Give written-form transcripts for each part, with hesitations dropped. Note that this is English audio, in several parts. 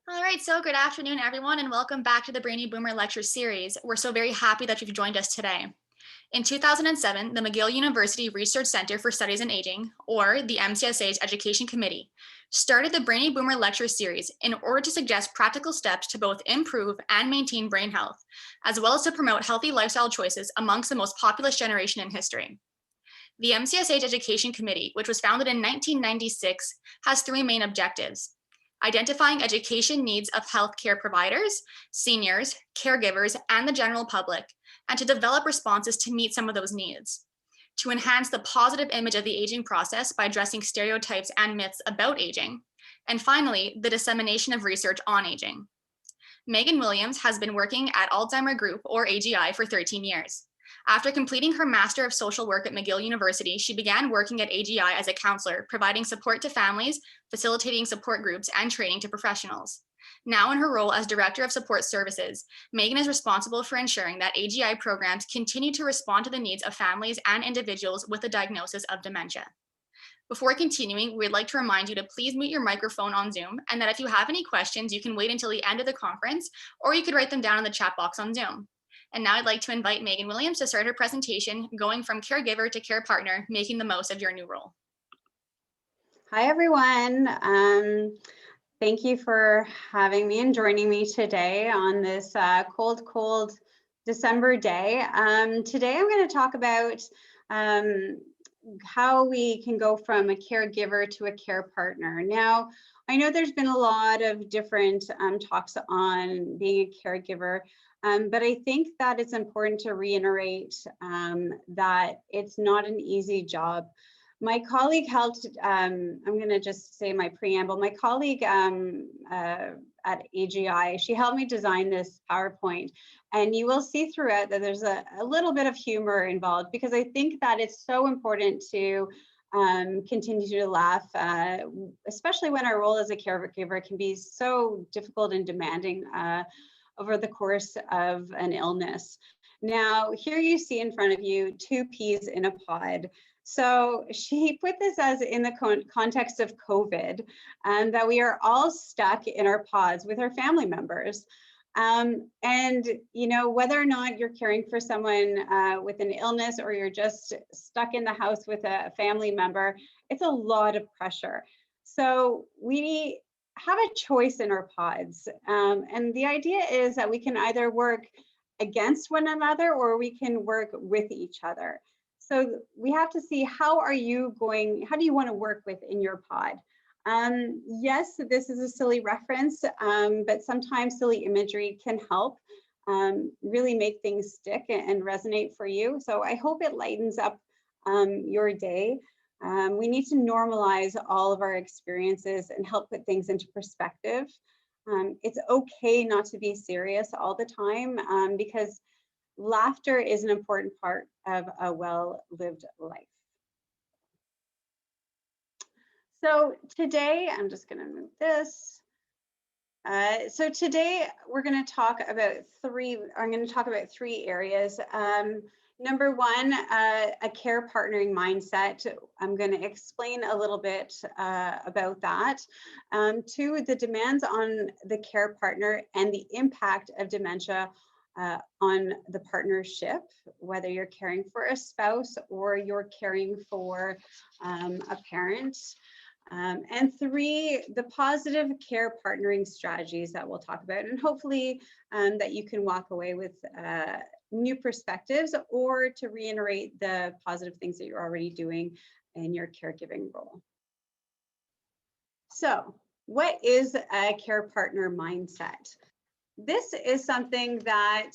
All right, so good afternoon, everyone, and welcome back to the Brainy Boomer Lecture Series. We're so very happy that you've joined us today. In 2007, the McGill University Research Center for Studies in Aging, or the MCSA's Education Committee, started the Brainy Boomer Lecture Series in order to suggest practical steps to both improve and maintain brain health, as well as to promote healthy lifestyle choices amongst the most populous generation in history. The MCSA's Education Committee, which was founded in 1996, has three main objectives: identifying education needs of healthcare providers, seniors, caregivers, and the general public, and to develop responses to meet some of those needs; to enhance the positive image of the aging process by addressing stereotypes and myths about aging; and finally, the dissemination of research on aging. Megan Williams has been working at Alzheimer Group, or AGI, for 13 years. After completing her Master of Social Work at McGill University, she began working at AGI as a counselor, providing support to families, facilitating support groups, and training to professionals. Now, in her role as Director of Support Services, Megan is responsible for ensuring that AGI programs continue to respond to the needs of families and individuals with a diagnosis of dementia. Before continuing, we'd like to remind you to please mute your microphone on Zoom, and that if you have any questions, you can wait until the end of the conference, or you could write them down in the chat box on Zoom. And now I'd like to invite Megan Williams to start her presentation, going from caregiver to care partner, making the most of your new role. Hi, everyone. Thank you for having me and joining me today on this cold December day. Today I'm going to talk about how we can go from a caregiver to a care partner. Now, I know there's been a lot of different talks on being a caregiver, but I think that it's important to reiterate that it's not an easy job. My colleague helped, I'm going to just say my preamble, my colleague at AGI, she helped me design this PowerPoint. And you will see throughout that there's a little bit of humor involved, because I think that it's so important to continue to laugh, especially when our role as a caregiver can be so difficult and demanding over the course of an illness. Now, here you see in front of you two peas in a pod. So she put this as in the context of COVID, and that we are all stuck in our pods with our family members. And, you know, whether or not you're caring for someone with an illness, or you're just stuck in the house with a family member, it's a lot of pressure. So we have a choice in our pods. And the idea is that we can either work against one another, or we can work with each other. So we have to see, how do you want to work within your pod? Yes, this is a silly reference, but sometimes silly imagery can help really make things stick and resonate for you. So I hope it lightens up your day. We need to normalize all of our experiences and help put things into perspective. It's okay not to be serious all the time, because laughter is an important part of a well-lived life. So today, I'm just going to move this. So today we're going to talk about three areas. Number one, a care partnering mindset. I'm going to explain a little bit about that. Two, the demands on the care partner and the impact of dementia on the partnership, whether you're caring for a spouse or you're caring for a parent. And three, the positive care partnering strategies that we'll talk about, and hopefully that you can walk away with new perspectives, or to reiterate the positive things that you're already doing in your caregiving role. So what is a care partner mindset? This is something that,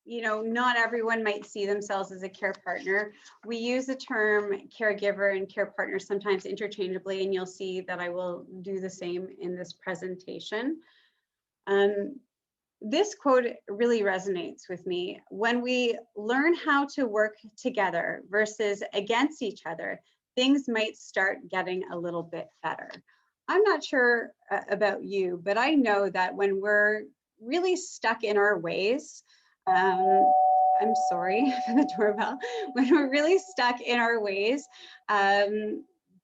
you know, not everyone might see themselves as a care partner. We use the term caregiver and care partner sometimes interchangeably, and you'll see that I will do the same in this presentation. This quote really resonates with me. When we learn how to work together versus against each other, things might start getting a little bit better. I'm not sure about you, but I know that when we're really stuck in our ways, I'm sorry for the doorbell, when we're really stuck in our ways, that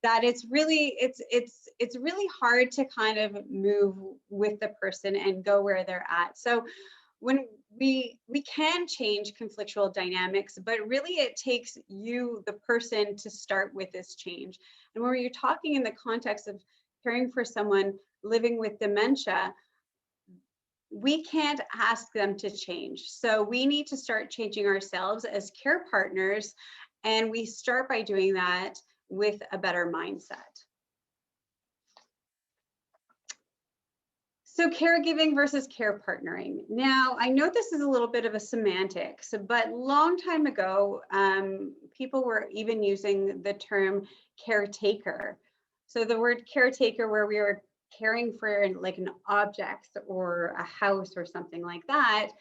that it's really hard to kind of move with the person and go where they're at. So when we can change conflictual dynamics, but really it takes you, the person, to start with this change. And when you're talking in the context of caring for someone living with dementia, we can't ask them to change. So we need to start changing ourselves as care partners. And we start by doing that with a better mindset. So caregiving versus care partnering. Now, I know this is a little bit of a semantics, but long time ago, people were even using the term caretaker. So the word caretaker, where we were caring for like an object or a house or something like that,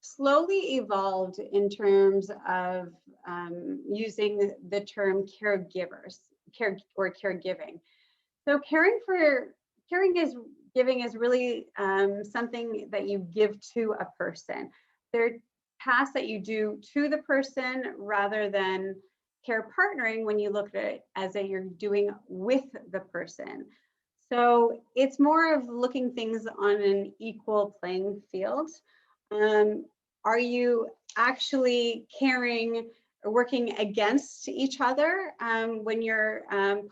slowly evolved in terms of using the term caregivers, or caregiving. So caring is giving is really something that you give to a person. They're tasks that you do to the person rather than care partnering when you look at it as a you're doing with the person. So it's more of looking things on an equal playing field. Are you actually caring or working against each other when you're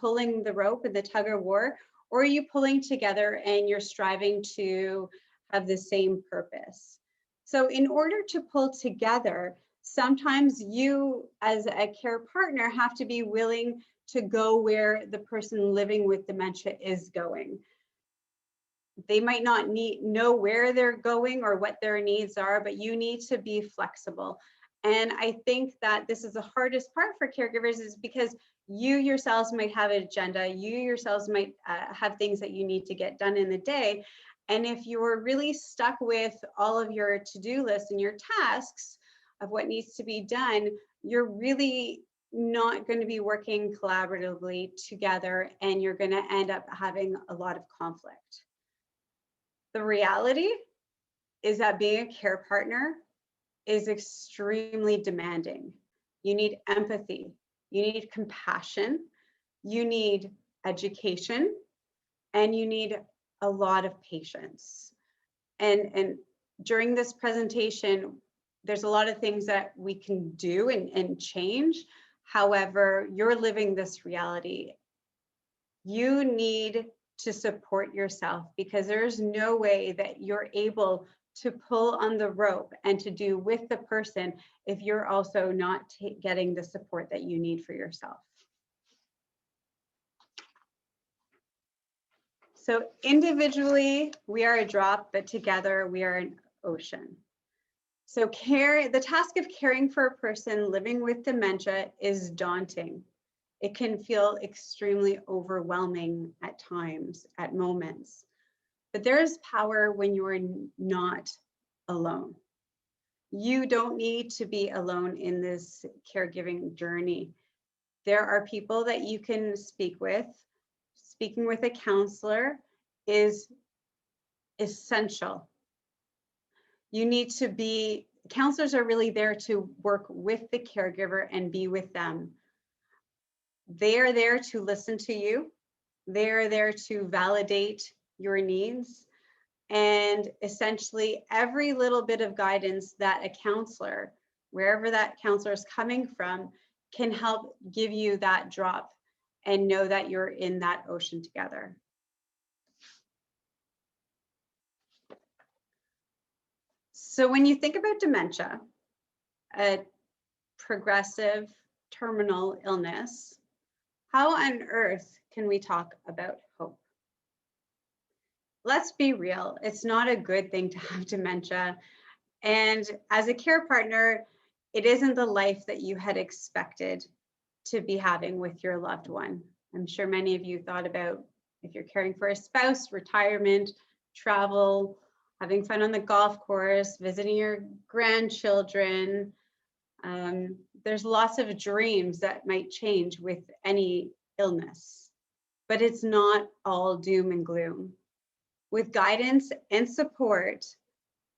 pulling the rope in the tug of war? Or are you pulling together and you're striving to have the same purpose? So in order to pull together, sometimes you as a care partner have to be willing to go where the person living with dementia is going. They might not know where they're going or what their needs are, but you need to be flexible. And I think that this is the hardest part for caregivers, is because you yourselves might have an agenda, you yourselves might have things that you need to get done in the day. And if you're really stuck with all of your to-do lists and your tasks of what needs to be done, you're really not going to be working collaboratively together, and you're going to end up having a lot of conflict. The reality is that being a care partner is extremely demanding. You need empathy, you need compassion, you need education, and you need a lot of patience. And during this presentation, there's a lot of things that we can do and change. However, you're living this reality. You need to support yourself, because there's no way that you're able to pull on the rope and to do with the person if you're also not getting the support that you need for yourself. So individually, we are a drop, but together we are an ocean. So the task of caring for a person living with dementia is daunting. It can feel extremely overwhelming at times, at moments. But there is power when you are not alone. You don't need to be alone in this caregiving journey. There are people that you can speak with. Speaking with a counselor is essential. Counselors are really there to work with the caregiver and be with them. They are there to listen to you. They are there to validate your needs. And essentially every little bit of guidance that a counselor, wherever that counselor is coming from, can help give you that drop and know that you're in that ocean together. So when you think about dementia, a progressive terminal illness, how on earth can we talk about hope? Let's be real, it's not a good thing to have dementia. And as a care partner, it isn't the life that you had expected to be having with your loved one. I'm sure many of you thought about, if you're caring for a spouse, retirement, travel, having fun on the golf course, visiting your grandchildren. There's lots of dreams that might change with any illness, but it's not all doom and gloom. With guidance and support,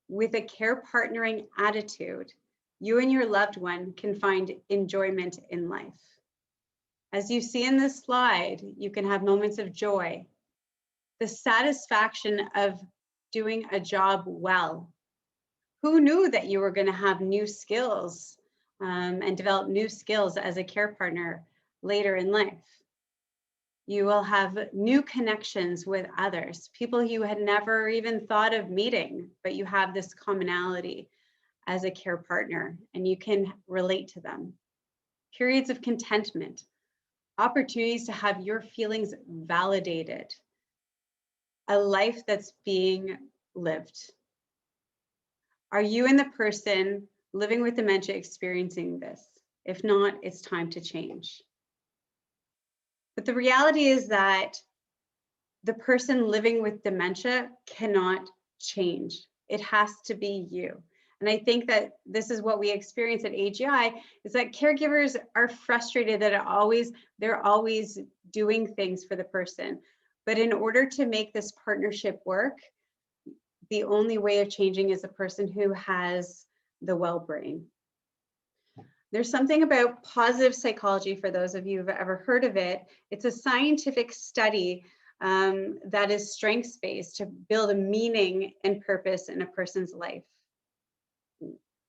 with a care partnering attitude, you and your loved one can find enjoyment in life. As you see in this slide, you can have moments of joy, the satisfaction of doing a job well. Who knew that you were going to have new skills and develop new skills as a care partner later in life? You will have new connections with others, people you had never even thought of meeting, but you have this commonality as a care partner and you can relate to them. Periods of contentment, opportunities to have your feelings validated, a life that's being lived. Are you and the person living with dementia experiencing this? If not, it's time to change. But the reality is that the person living with dementia cannot change. It has to be you. And I think that this is what we experience at AGI, is that caregivers are frustrated that they're always doing things for the person. But in order to make this partnership work, the only way of changing is a person who has the well brain. There's something about positive psychology, for those of you who've ever heard of it. It's a scientific study that is strengths-based to build a meaning and purpose in a person's life.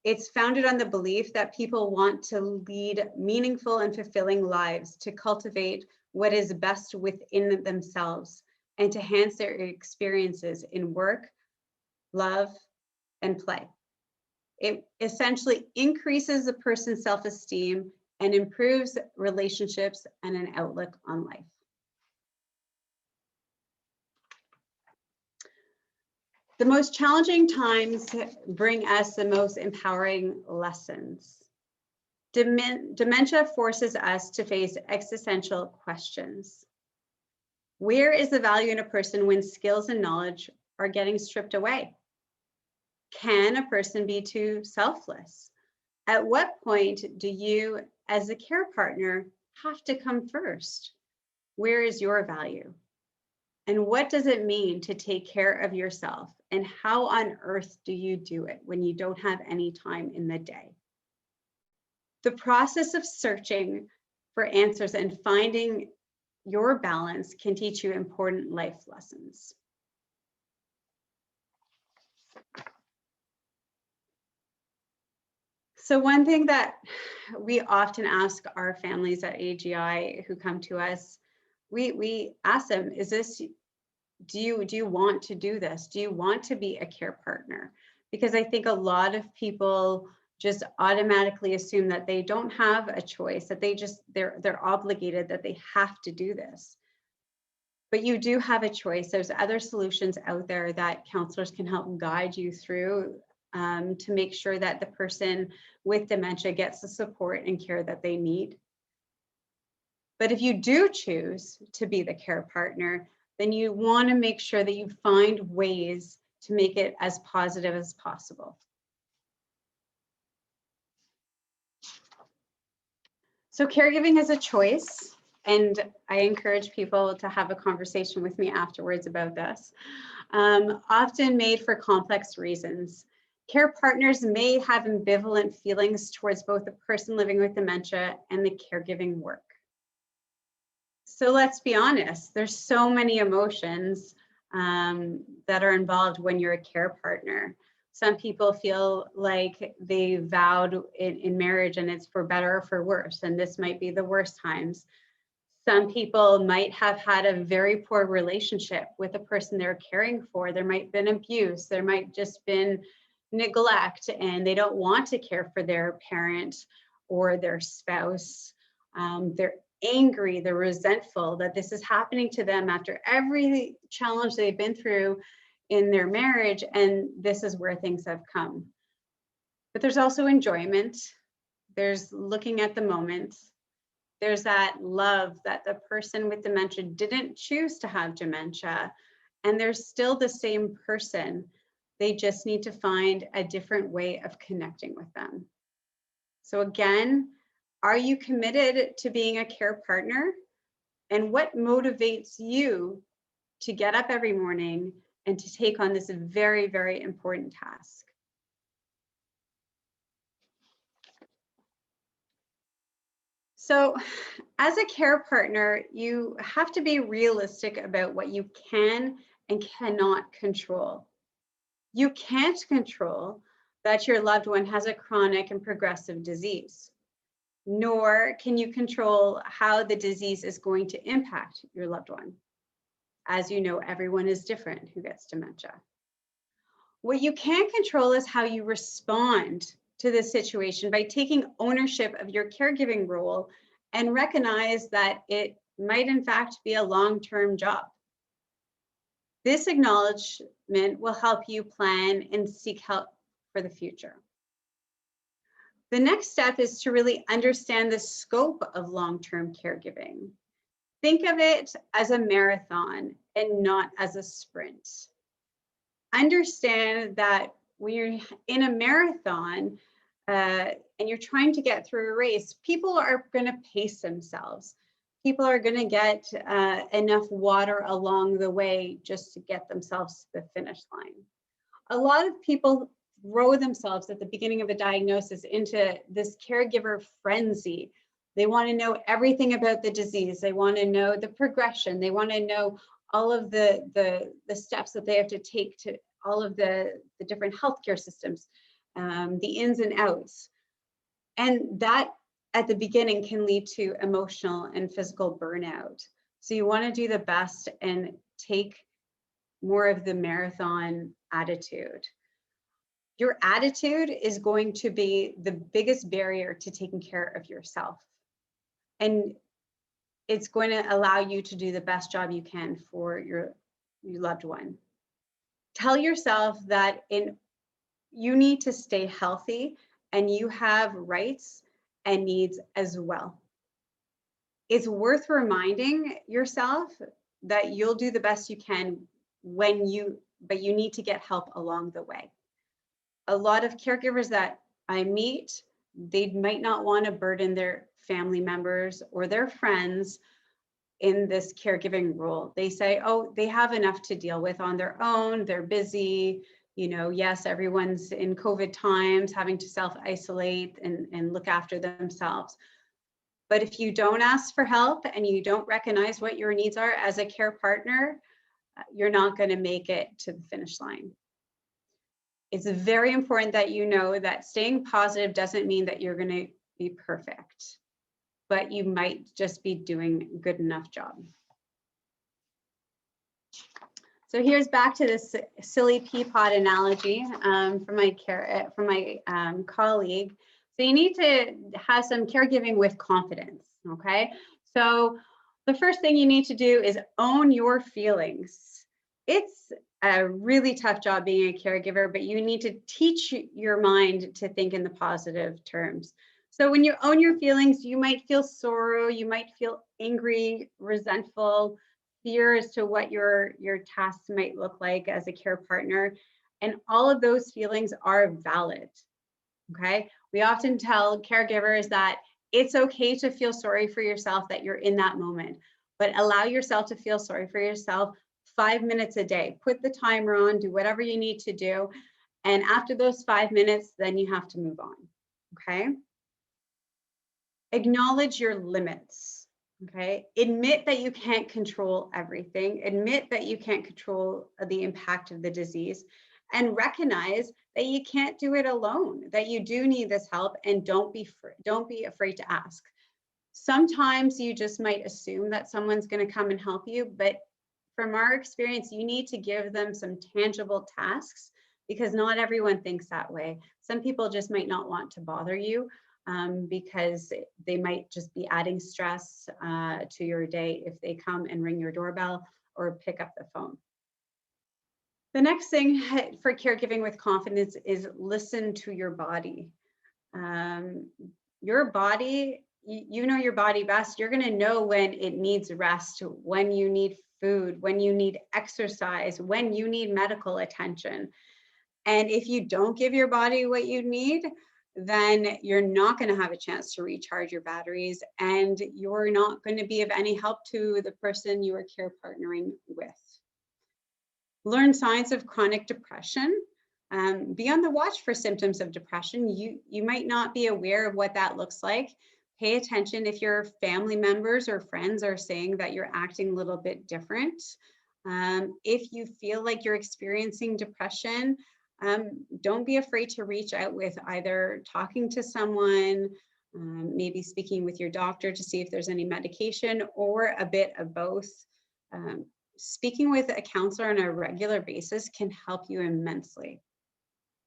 It's founded on the belief that people want to lead meaningful and fulfilling lives, to cultivate what is best within themselves, and to enhance their experiences in work, love, and play. It essentially increases a person's self-esteem and improves relationships and an outlook on life. The most challenging times bring us the most empowering lessons. Dementia forces us to face existential questions. Where is the value in a person when skills and knowledge are getting stripped away? Can a person be too selfless? At what point do you, as a care partner, have to come first? Where is your value? And what does it mean to take care of yourself? And how on earth do you do it when you don't have any time in the day? The process of searching for answers and finding your balance can teach you important life lessons. So one thing that we often ask our families at AGI who come to us, we ask them, do you want to do this? Do you want to be a care partner? Because I think a lot of people just automatically assume that they don't have a choice, that they're obligated, that they have to do this. But you do have a choice. There's other solutions out there that counselors can help guide you through to make sure that the person with dementia gets the support and care that they need. But if you do choose to be the care partner, then you want to make sure that you find ways to make it as positive as possible. So caregiving is a choice, and I encourage people to have a conversation with me afterwards about this. Often made for complex reasons. Care partners may have ambivalent feelings towards both the person living with dementia and the caregiving work. So let's be honest, there's so many emotions that are involved when you're a care partner. Some people feel like they vowed in marriage and it's for better or for worse, and this might be the worst times. Some people might have had a very poor relationship with the person they're caring for. There might have been abuse, there might just been neglect, and they don't want to care for their parent or their spouse. They're angry, they're resentful that this is happening to them after every challenge they've been through in their marriage, and this is where things have come. But there's also enjoyment. There's looking at the moment. There's that love that the person with dementia didn't choose to have dementia, and they're still the same person. They just need to find a different way of connecting with them. So again, are you committed to being a care partner? And what motivates you to get up every morning and to take on this very, very important task? So, as a care partner, you have to be realistic about what you can and cannot control. You can't control that your loved one has a chronic and progressive disease, nor can you control how the disease is going to impact your loved one. As you know, everyone is different who gets dementia. What you can control is how you respond to this situation by taking ownership of your caregiving role and recognize that it might, in fact, be a long-term job. This acknowledgement will help you plan and seek help for the future. The next step is to really understand the scope of long-term caregiving. Think of it as a marathon and not as a sprint. Understand that when you're in a marathon and you're trying to get through a race, people are going to pace themselves. People are going to get enough water along the way just to get themselves to the finish line. A lot of people throw themselves at the beginning of a diagnosis into this caregiver frenzy. They want to know everything about the disease. They want to know the progression. They want to know all of the steps that they have to take to all of the different healthcare systems, the ins and outs. And that at the beginning can lead to emotional and physical burnout. So you want to do the best and take more of the marathon attitude. Your attitude is going to be the biggest barrier to taking care of yourself. And it's going to allow you to do the best job you can for your loved one. Tell yourself that you need to stay healthy and you have rights and needs as well. It's worth reminding yourself that you'll do the best you can but you need to get help along the way. A lot of caregivers that I meet, they might not want to burden their family members or their friends in this caregiving role. They say, oh, they have enough to deal with on their own. They're busy. Yes, everyone's in COVID times having to self-isolate and look after themselves. But if you don't ask for help and you don't recognize what your needs are as a care partner, you're not going to make it to the finish line. It's very important that you know that staying positive doesn't mean that you're going to be perfect, but you might just be doing a good enough job. So here's back to this silly pea pod analogy from my colleague. So you need to have some caregiving with confidence, okay? So the first thing you need to do is own your feelings. It's a really tough job being a caregiver, but you need to teach your mind to think in the positive terms. So when you own your feelings, you might feel sorrow, you might feel angry, resentful, fear as to what your tasks might look like as a care partner. And all of those feelings are valid, okay? We often tell caregivers that it's okay to feel sorry for yourself, that you're in that moment, but allow yourself to feel sorry for yourself 5 minutes a day. Put the timer on, do whatever you need to do. And after those 5 minutes, then you have to move on, okay? Acknowledge your limits, okay? Admit that you can't control everything. Admit that you can't control the impact of the disease, and recognize that you can't do it alone, that you do need this help, and don't be afraid to ask. Sometimes you just might assume that someone's going to come and help you, but from our experience, you need to give them some tangible tasks because not everyone thinks that way. Some people just might not want to bother you because they might just be adding stress to your day if they come and ring your doorbell or pick up the phone. The next thing for caregiving with confidence is listen to your body. Your body, you know your body best. You're going to know when it needs rest, when you need food, when you need exercise, when you need medical attention. And if you don't give your body what you need, then you're not going to have a chance to recharge your batteries, and you're not going to be of any help to the person you are care partnering with. Learn signs of chronic depression. Be on the watch for symptoms of depression. You might not be aware of what that looks like. Pay attention if your family members or friends are saying that you're acting a little bit different. If you feel like you're experiencing depression, don't be afraid to reach out with either talking to someone, maybe speaking with your doctor to see if there's any medication, or a bit of both. Speaking with a counselor on a regular basis can help you immensely.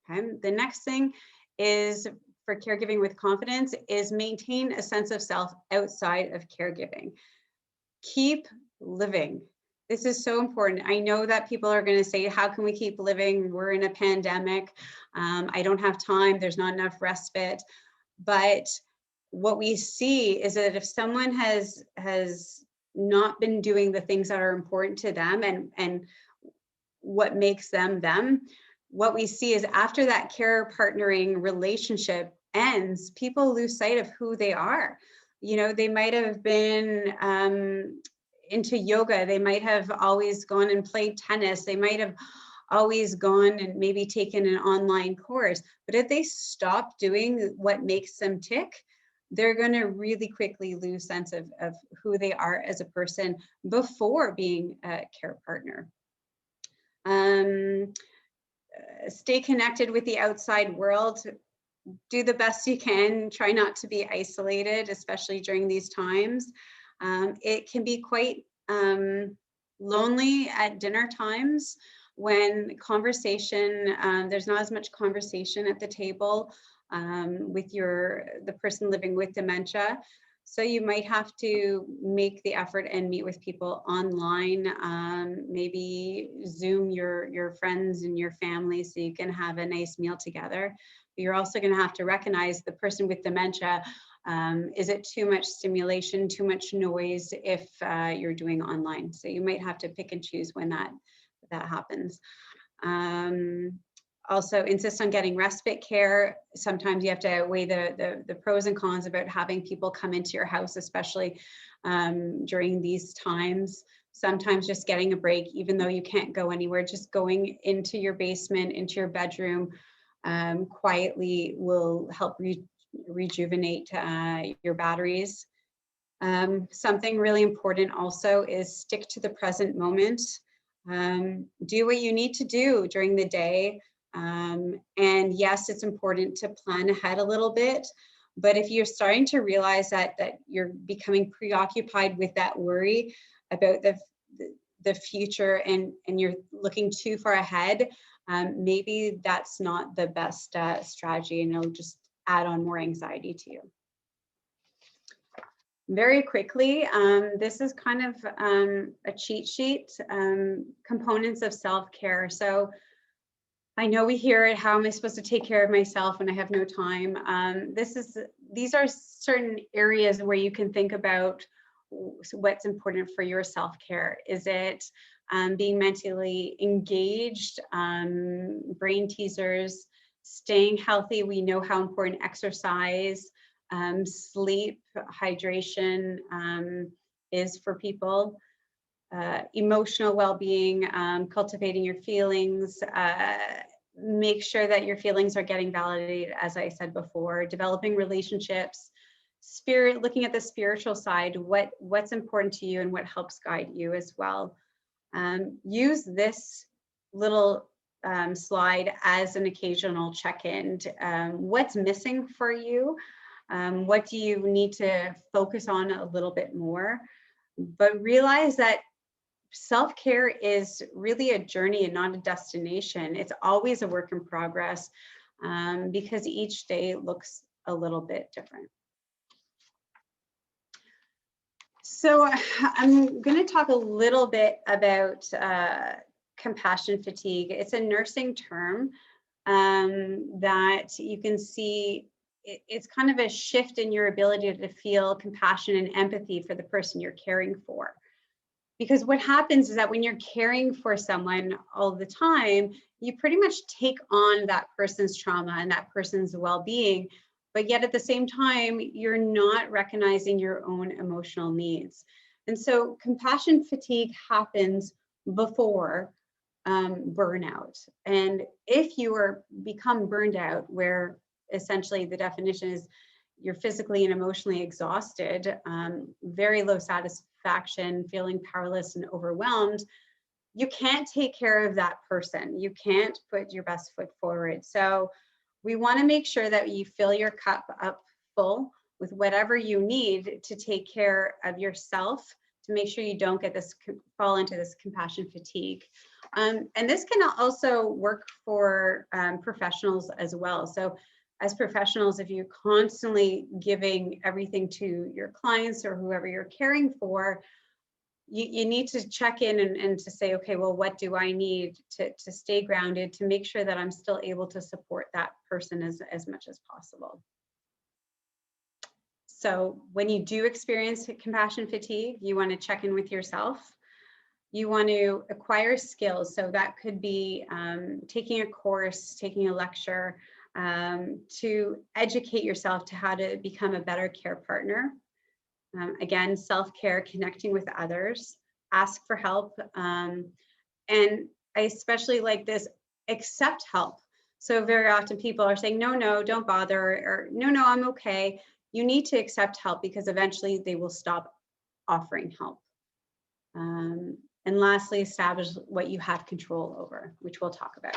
Okay. The next thing is for caregiving with confidence is maintain a sense of self outside of caregiving. Keep living. This is so important. I know that people are going to say, how can we keep living? We're in a pandemic. I don't have time. There's not enough respite. But what we see is that if someone has not been doing the things that are important to them and what makes them them, what we see is after that care partnering relationship ends, people lose sight of who they are. You know, they might have been into yoga. They might have always gone and played tennis. They might have always gone and maybe taken an online course. But if they stop doing what makes them tick, they're going to really quickly lose sense of who they are as a person before being a care partner. Stay connected with the outside world. Do the best you can. Try not to be isolated, especially during these times. It can be quite lonely at dinner times when conversation, there's not as much conversation at the table with the person living with dementia. So you might have to make the effort and meet with people online, maybe Zoom your friends and your family so you can have a nice meal together. But you're also going to have to recognize the person with dementia. Is it too much stimulation, too much noise if you're doing online? So you might have to pick and choose when that happens. Also insist on getting respite care. Sometimes you have to weigh the pros and cons about having people come into your house, especially during these times. Sometimes just getting a break, even though you can't go anywhere, just going into your basement, into your bedroom quietly will help rejuvenate your batteries. Something really important also is stick to the present moment. Do what you need to do during the day. And yes, it's important to plan ahead a little bit, but if you're starting to realize that you're becoming preoccupied with that worry about the future and you're looking too far ahead, maybe that's not the best strategy, and it'll just add on more anxiety to you. Very quickly, this is kind of a cheat sheet, components of self-care. So I know we hear it, how am I supposed to take care of myself when I have no time? These are certain areas where you can think about what's important for your self-care. Is it being mentally engaged, brain teasers, staying healthy? We know how important exercise, sleep, hydration is for people. Emotional well-being, cultivating your feelings, make sure that your feelings are getting validated, as I said before, developing relationships, looking at the spiritual side, what's important to you and what helps guide you as well. Use this little slide as an occasional check-in. What's missing for you? What do you need to focus on a little bit more? But realize that self-care is really a journey and not a destination. It's always a work in progress because each day looks a little bit different. So I'm going to talk a little bit about compassion fatigue. It's a nursing term that you can see. It's kind of a shift in your ability to feel compassion and empathy for the person you're caring for. Because what happens is that when you're caring for someone all the time, you pretty much take on that person's trauma and that person's well-being, but yet at the same time, you're not recognizing your own emotional needs. And so compassion fatigue happens before burnout. And if you become burned out, where essentially the definition is you're physically and emotionally exhausted, very low satisfaction, feeling powerless and overwhelmed, you can't take care of that person. You can't put your best foot forward. So we want to make sure that you fill your cup up full with whatever you need to take care of yourself, to make sure you don't get this, fall into this compassion fatigue. And this can also work for professionals as well. So as professionals, if you're constantly giving everything to your clients or whoever you're caring for, you need to check in and to say, okay, well, what do I need to stay grounded, to make sure that I'm still able to support that person as much as possible. So when you do experience compassion fatigue, you want to check in with yourself. You want to acquire skills. So that could be taking a course, taking a lecture, to educate yourself to how to become a better care partner. Again, self-care, connecting with others, ask for help. And I especially like this, accept help. So very often people are saying, no, don't bother, or no, I'm okay. You need to accept help because eventually they will stop offering help. And lastly, establish what you have control over, which we'll talk about.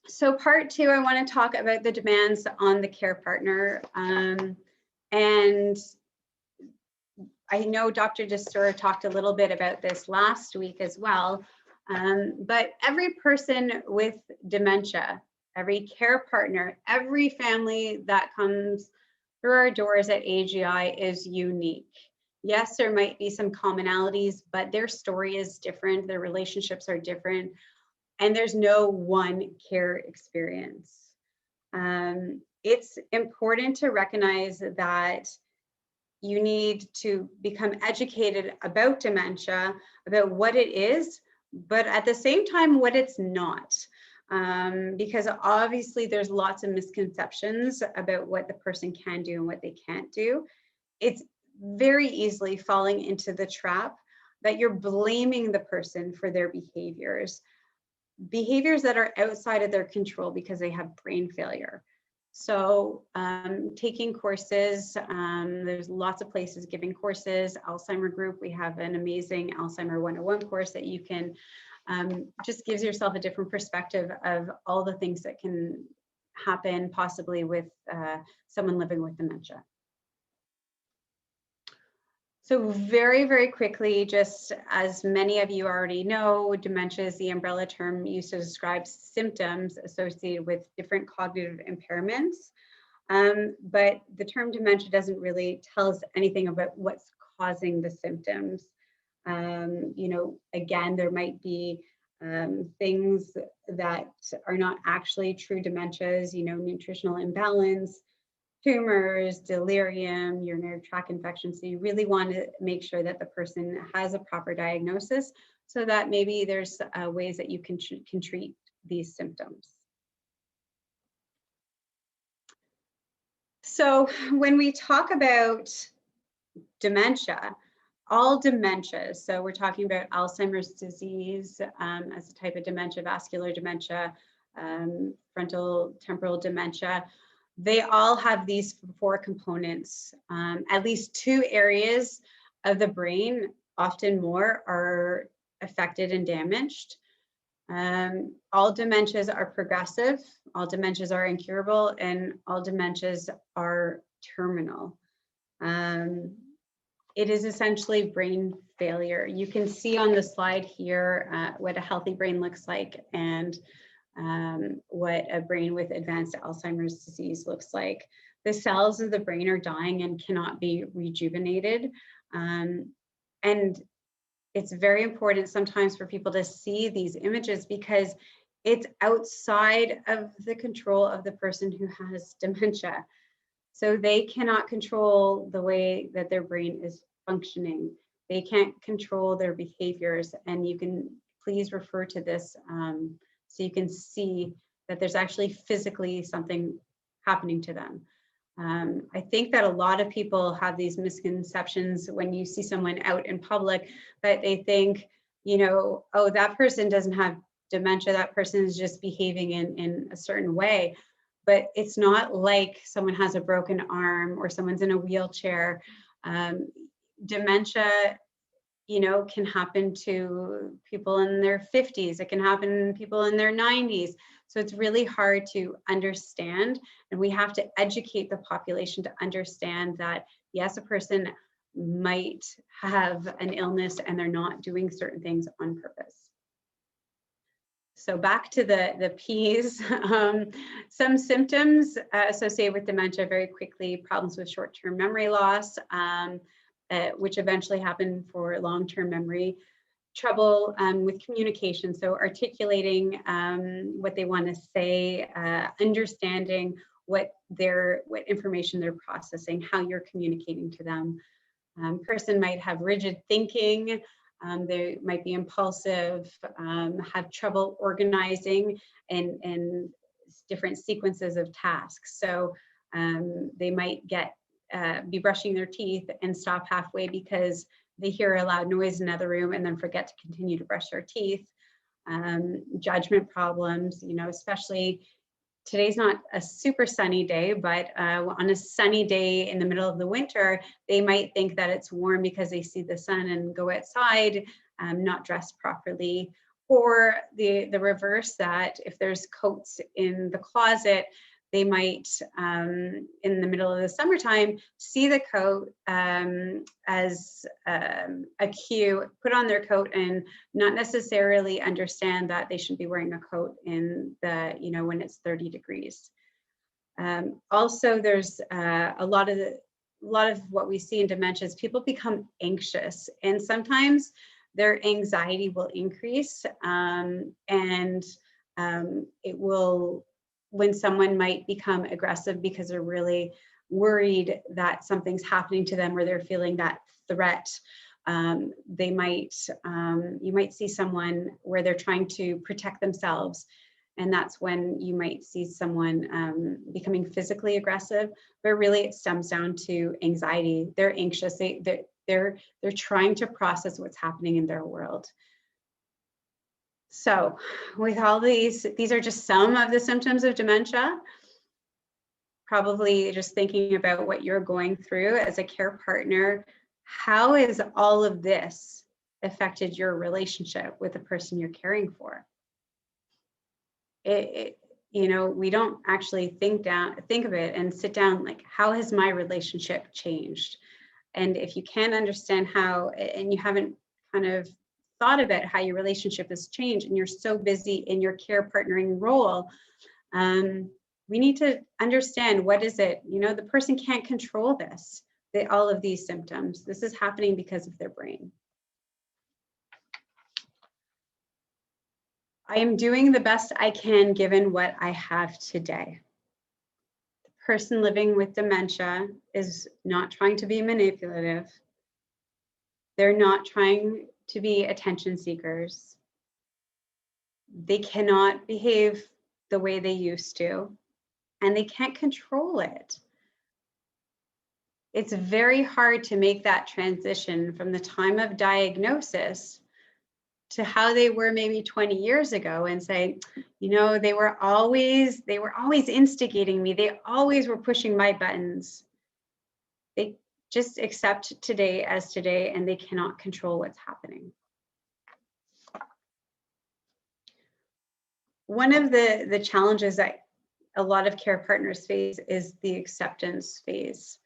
So part two, I want to talk about the demands on the care partner. And I know Dr. Destur talked a little bit about this last week as well, but every person with dementia, every care partner, every family that comes through our doors at AGI is unique. Yes, there might be some commonalities, but their story is different, their relationships are different, and there's no one care experience. It's important to recognize that you need to become educated about dementia, about what it is, but at the same time, what it's not. Because obviously there's lots of misconceptions about what the person can do and what they can't do. It's very easily falling into the trap that you're blaming the person for their behaviors that are outside of their control because they have brain failure. So taking courses, there's lots of places giving courses. Alzheimer Group, we have an amazing Alzheimer 101 course that you can, just gives yourself a different perspective of all the things that can happen possibly with someone living with dementia. So very, very quickly, just as many of you already know, dementia is the umbrella term used to describe symptoms associated with different cognitive impairments. But the term dementia doesn't really tell us anything about what's causing the symptoms. Again, there might be things that are not actually true dementias, nutritional imbalance, tumors, delirium, urinary tract infection. So you really want to make sure that the person has a proper diagnosis so that maybe there's ways that you can treat these symptoms. So when we talk about dementia, all dementias, so we're talking about Alzheimer's disease as a type of dementia, vascular dementia, frontal temporal dementia, they all have these 4 components. At least 2 areas of the brain, often more, are affected and damaged. All dementias are progressive, all dementias are incurable, and all dementias are terminal. It is essentially brain failure. You can see on the slide here what a healthy brain looks like and what a brain with advanced Alzheimer's disease looks like. The cells of the brain are dying and cannot be rejuvenated. And it's very important sometimes for people to see these images because it's outside of the control of the person who has dementia. So they cannot control the way that their brain is functioning. They can't control their behaviors. And you can please refer to this so you can see that there's actually physically something happening to them. I think that a lot of people have these misconceptions when you see someone out in public that they think, oh, that person doesn't have dementia, that person is just behaving in a certain way. but it's not like someone has a broken arm or someone's in a wheelchair. Dementia, can happen to people in their 50s. It can happen to people in their 90s. So it's really hard to understand. And we have to educate the population to understand that, yes, a person might have an illness and they're not doing certain things on purpose. So back to the P's, some symptoms associated with dementia very quickly: problems with short-term memory loss, which eventually happen for long-term memory, trouble with communication, so articulating what they want to say, understanding what information they're processing, how you're communicating to them. Person might have rigid thinking. They might be impulsive, have trouble organizing and different sequences of tasks. So they might be brushing their teeth and stop halfway because they hear a loud noise in another room and then forget to continue to brush their teeth. Judgment problems, especially today's not a super sunny day, but on a sunny day in the middle of the winter, they might think that it's warm because they see the sun and go outside, not dressed properly. Or the reverse, that if there's coats in the closet, they might, in the middle of the summertime, see the coat as a cue, put on their coat, and not necessarily understand that they should be wearing a coat in when it's 30 degrees. Also, there's a lot of what we see in dementia is people become anxious, and sometimes their anxiety will increase, and it will, when someone might become aggressive because they're really worried that something's happening to them or they're feeling that threat, you might see someone where they're trying to protect themselves, and that's when you might see someone becoming physically aggressive, but really it stems down to anxiety. They're anxious, they're trying to process what's happening in their world. So with all these are just some of the symptoms of dementia. Probably just thinking about what you're going through as a care partner. How has all of this affected your relationship with the person you're caring for? We don't actually think of it and sit down, like, how has my relationship changed? And if you can't understand how, and you haven't kind of thought about how your relationship has changed, and you're so busy in your care partnering role, we need to understand, what is it? The person can't control this, all of these symptoms. This is happening because of their brain. I am doing the best I can given what I have today. The person living with dementia is not trying to be manipulative. They're not trying to be attention seekers. They cannot behave the way they used to, and they can't control it. It's very hard to make that transition from the time of diagnosis to how they were maybe 20 years ago, and say, they were always instigating me. They always were pushing my buttons. They just accept today as today, and they cannot control what's happening. One of the challenges that a lot of care partners face is the acceptance phase.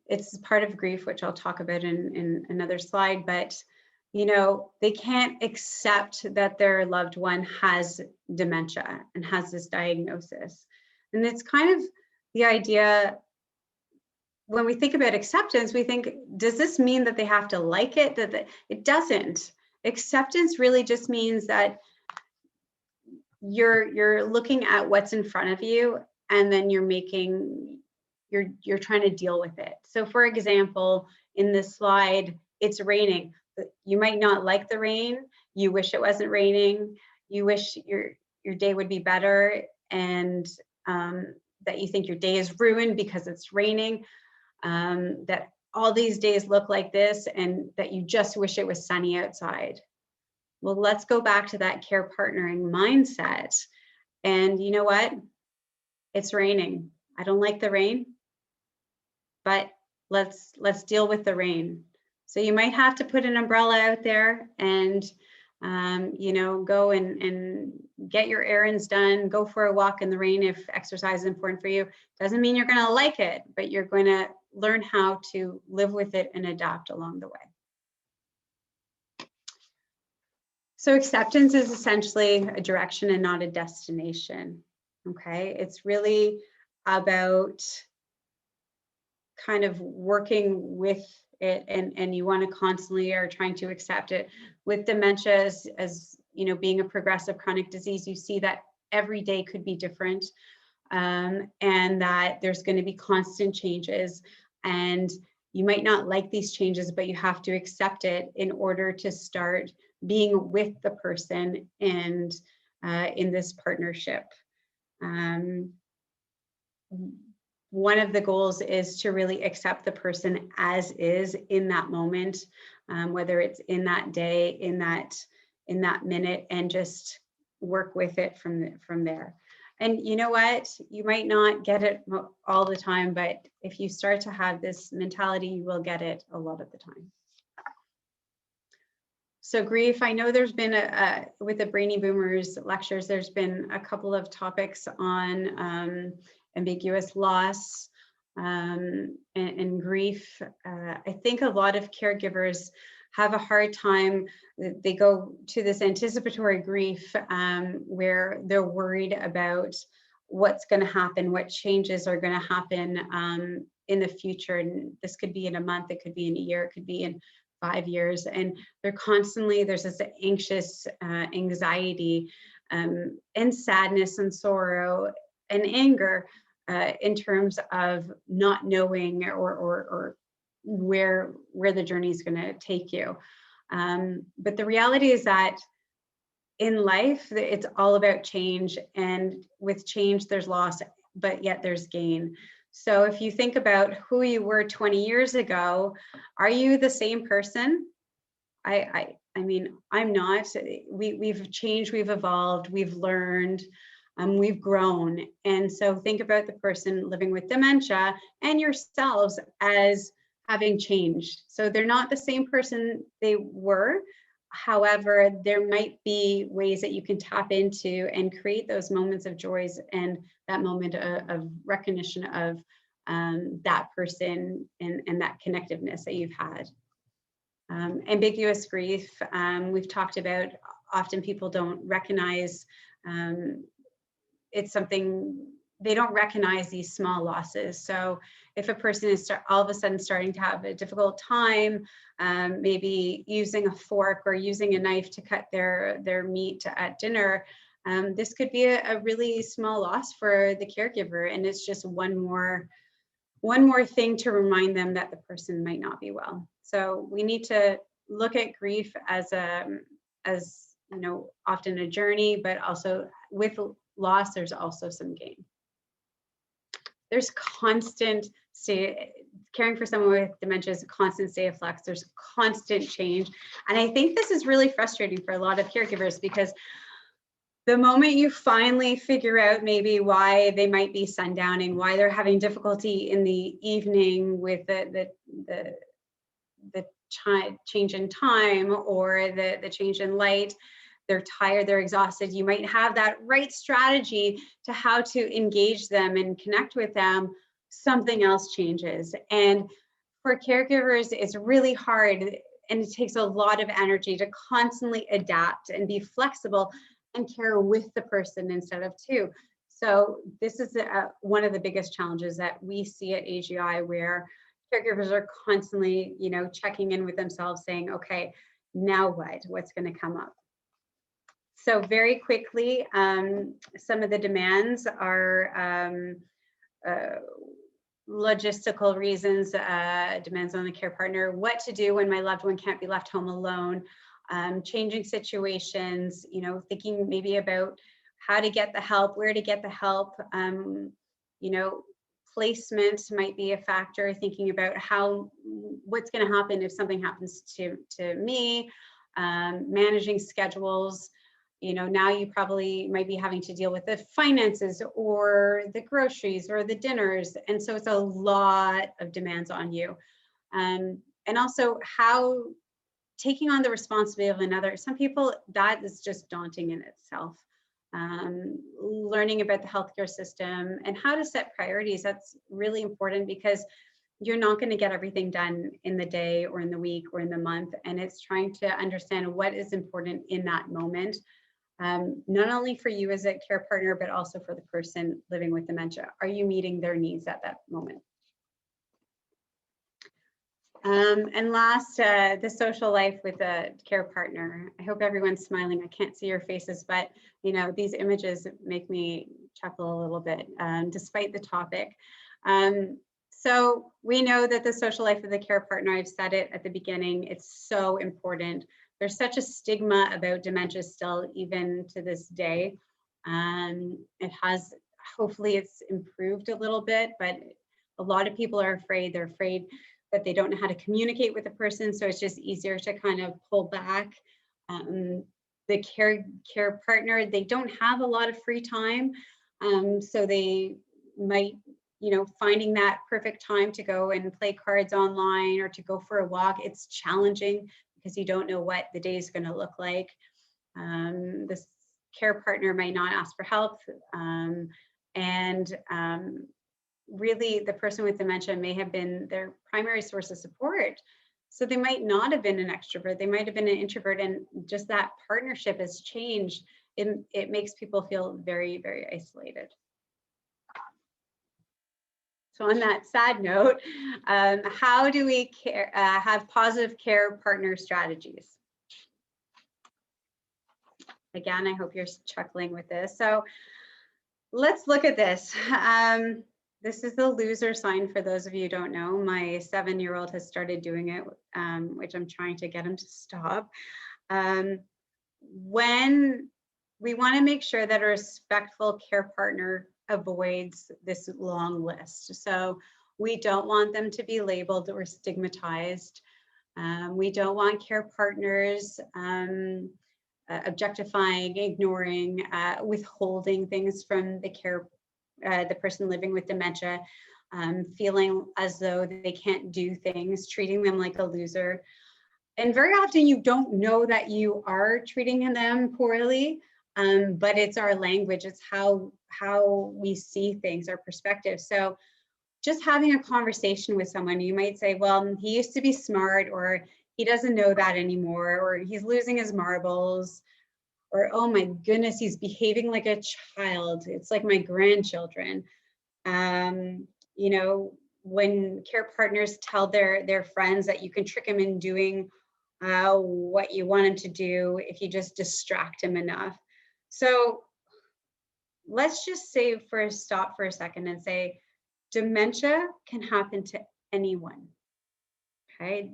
It's part of grief, which I'll talk about in another slide, but they can't accept that their loved one has dementia and has this diagnosis. And it's kind of the idea, when we think about acceptance, we think, does this mean that they have to like it? It doesn't. Acceptance really just means that you're looking at what's in front of you, and then you're trying to deal with it. So for example, in this slide, it's raining. You might not like the rain. You wish it wasn't raining. You wish your day would be better, and that you think your day is ruined because it's raining, that all these days look like this, and that you just wish it was sunny outside. Well, let's go back to that care partnering mindset. And you know what? it's raining. I don't like the rain, but let's deal with the rain. So you might have to put an umbrella out there and go and get your errands done, go for a walk in the rain if exercise is important for you. Doesn't mean you're going to like it, but you're going to learn how to live with it and adapt along the way. So acceptance is essentially a direction and not a destination. Okay, it's really about kind of working with it, and you want to constantly are trying to accept it. With dementia, as you know, being a progressive chronic disease, you see that every day could be different, and that there's going to be constant changes, and you might not like these changes, but you have to accept it in order to start being with the person and in this partnership. One of the goals is to really accept the person as is in that moment, whether it's in that day, in that minute, and just work with it from there. And you know what? You might not get it all the time, but if you start to have this mentality, you will get it a lot of the time. So grief, I know there's been with the Brainy Boomers lectures, there's been a couple of topics on ambiguous loss and grief. I think a lot of caregivers have a hard time. They go to this anticipatory grief where they're worried about what's going to happen, what changes are going to happen in the future. And this could be in a month, it could be in a year, it could be in 5 years. And they're constantly, there's this anxious anxiety and sadness and sorrow and anger in terms of not knowing or where the journey is going to take you. But the reality is that in life, it's all about change, and with change, there's loss, but yet there's gain. So if you think about who you were 20 years ago, are you the same person? I mean, I'm not. We've changed, we've evolved, we've learned, we've grown. And so think about the person living with dementia and yourselves as having changed. So they're not the same person they were. However, there might be ways that you can tap into and create those moments of joys and that moment of recognition of that person and that connectiveness that you've had. Ambiguous grief, we've talked about, often people don't recognize, it's something, they don't recognize these small losses. So if a person is all of a sudden starting to have a difficult time, maybe using a fork or using a knife to cut their meat at dinner, this could be a really small loss for the caregiver. And it's just one more thing to remind them that the person might not be well. So we need to look at grief as you know, often a journey, but also with loss, there's also some gain. There's constant caring for someone with dementia is a constant state of flux. There's constant change. And I think this is really frustrating for a lot of caregivers, because the moment you finally figure out maybe why they might be sundowning, why they're having difficulty in the evening with the change in time or the change in light, they're tired, they're exhausted, you might have that right strategy to how to engage them and connect with them, something else changes. And for caregivers, it's really hard, and it takes a lot of energy to constantly adapt and be flexible and care with the person instead of to. So this is one of the biggest challenges that we see at AGI, where caregivers are constantly, you know, checking in with themselves, saying, okay, now what's going to come up? So very quickly, some of the demands are logistical reasons, demands on the care partner, what to do when my loved one can't be left home alone, changing situations, you know, thinking maybe about how to get the help, where to get the help, you know, placement might be a factor, thinking about what's going to happen if something happens to me, managing schedules, now you probably might be having to deal with the finances or the groceries or the dinners. And so it's a lot of demands on you. And also how taking on the responsibility of another, some people, that is just daunting in itself. Learning about the healthcare system and how to set priorities, that's really important, because you're not going to get everything done in the day or in the week or in the month. And it's trying to understand what is important in that moment, not only for you as a care partner, but also for the person living with dementia. Are you meeting their needs at that moment? And last, the social life with a care partner. I hope everyone's smiling. I can't see your faces, but these images make me chuckle a little bit, despite the topic. So we know that the social life of the care partner, I've said it at the beginning, it's so important. There's such a stigma about dementia still, even to this day. Hopefully it's improved a little bit, but a lot of people are afraid. They're afraid that they don't know how to communicate with a person. So it's just easier to kind of pull back. The care partner, they don't have a lot of free time. So they might, finding that perfect time to go and play cards online or to go for a walk, it's challenging because you don't know what the day is going to look like. This care partner might not ask for help. Really, the person with dementia may have been their primary source of support. So they might not have been an extrovert. They might have been an introvert, and just that partnership has changed. It makes people feel very, very isolated. So on that sad note, how do we have positive care partner strategies? Again, I hope you're chuckling with this. So let's look at this. This is the loser sign for those of you who don't know. My 7-year-old has started doing it, which I'm trying to get him to stop. When we want to make sure that a respectful care partner avoids this long list. So we don't want them to be labeled or stigmatized. We don't want care partners objectifying, ignoring, withholding things from the person living with dementia, feeling as though they can't do things, treating them like a loser. And very often you don't know that you are treating them poorly, but it's our language, it's how we see things, our perspective. So just having a conversation with someone, you might say, well, he used to be smart, or he doesn't know that anymore, or he's losing his marbles, or, oh my goodness, he's behaving like a child. It's like my grandchildren. When care partners tell their friends that you can trick him in doing what you want him to do if you just distract him enough. So let's just stop for a second and say, dementia can happen to anyone, okay?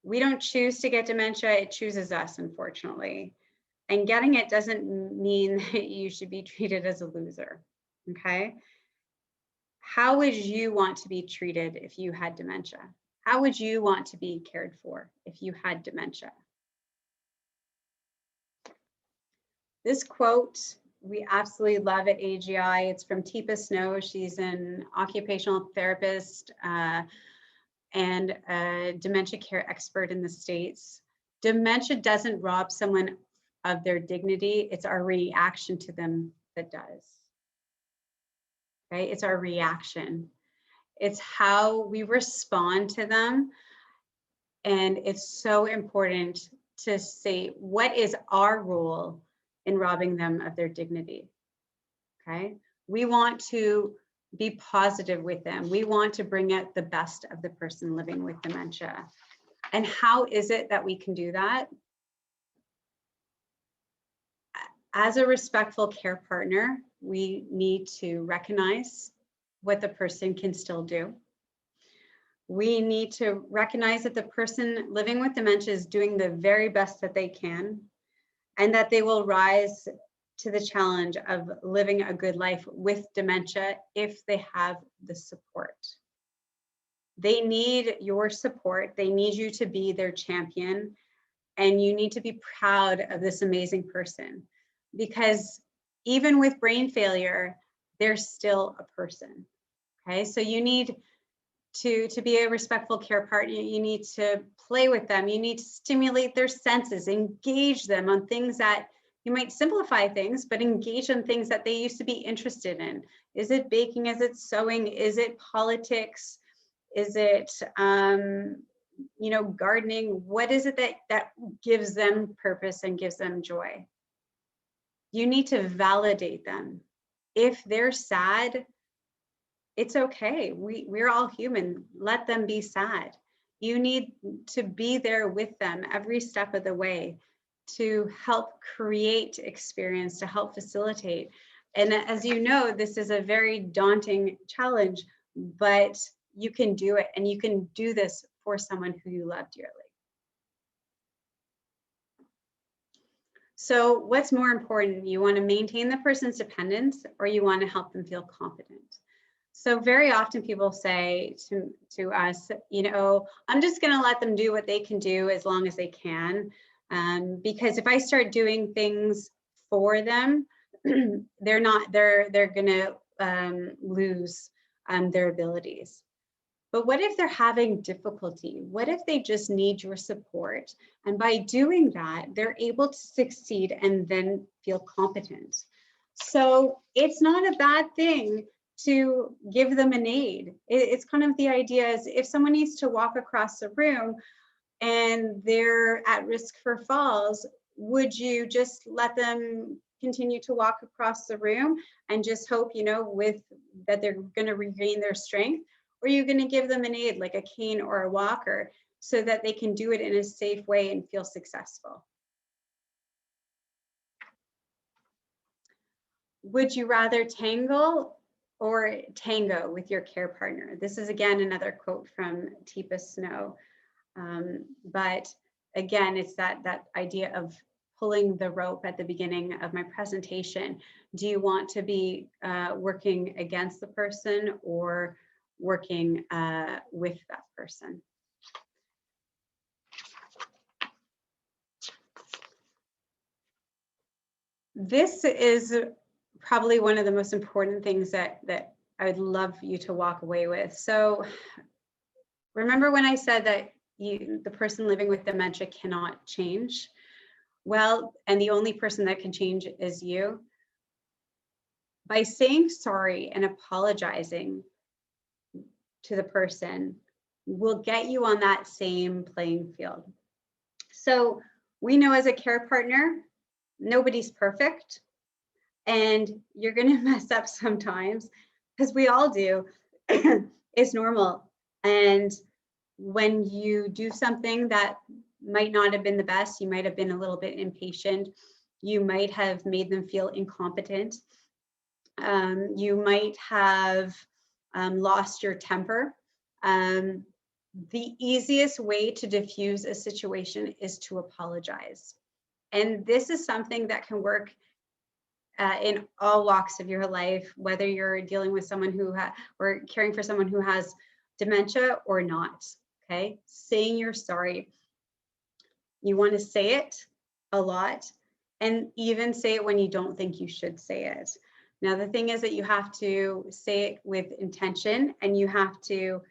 We don't choose to get dementia, it chooses us, unfortunately. And getting it doesn't mean that you should be treated as a loser, okay? How would you want to be treated if you had dementia? How would you want to be cared for if you had dementia? This quote, we absolutely love at AGI. It's from Teepa Snow. She's an occupational therapist and a dementia care expert in the States. Dementia doesn't rob someone of their dignity. It's our reaction to them that does. Right? It's our reaction. It's how we respond to them. And it's so important to say, what is our role in robbing them of their dignity? Okay. We want to be positive with them. We want to bring out the best of the person living with dementia. And how is it that we can do that? As a respectful care partner, we need to recognize what the person can still do. We need to recognize that the person living with dementia is doing the very best that they can, and that they will rise to the challenge of living a good life with dementia if they have the support. They need your support. They need you to be their champion, and you need to be proud of this amazing person. because even with brain failure, they're still a person. Okay, so you need to be a respectful care partner. You need to play with them. You need to stimulate their senses, engage them on things that you might simplify things, but engage on things that they used to be interested in. Is it baking? Is it sewing? Is it politics? Is it gardening? What is it that gives them purpose and gives them joy? You need to validate them. If they're sad, it's okay. We're all human. Let them be sad. You need to be there with them every step of the way to help create experience, to help facilitate. And as you know, this is a very daunting challenge, but you can do it, and you can do this for someone who you love dearly. So what's more important? You want to maintain the person's dependence, or you want to help them feel confident? So very often people say to us, I'm just going to let them do what they can do as long as they can. Because if I start doing things for them, they're going to lose their abilities. But what if they're having difficulty? What if they just need your support? And by doing that, they're able to succeed and then feel competent. So it's not a bad thing to give them an aid. It's kind of the idea is if someone needs to walk across the room and they're at risk for falls, would you just let them continue to walk across the room and just hope, with that they're going to regain their strength? Or are you going to give them an aid like a cane or a walker so that they can do it in a safe way and feel successful? Would you rather tangle or tango with your care partner? This is again another quote from Teepa Snow. But again, it's that idea of pulling the rope at the beginning of my presentation. Do you want to be working against the person or working with that person? This is probably one of the most important things that I would love you to walk away with. So remember when I said that the person living with dementia cannot change? Well, and the only person that can change is you. By saying sorry and apologizing to the person will get you on that same playing field. So we know as a care partner, nobody's perfect, and you're going to mess up sometimes, because we all do. It's normal. And when you do something that might not have been the best, you might have been a little bit impatient, you might have made them feel incompetent, you might have lost your temper. The easiest way to diffuse a situation is to apologize. And this is something that can work in all walks of your life, whether you're dealing with someone or caring for someone who has dementia or not. Okay, saying you're sorry. You want to say it a lot, and even say it when you don't think you should say it. Now, the thing is that you have to say it with intention, and you have to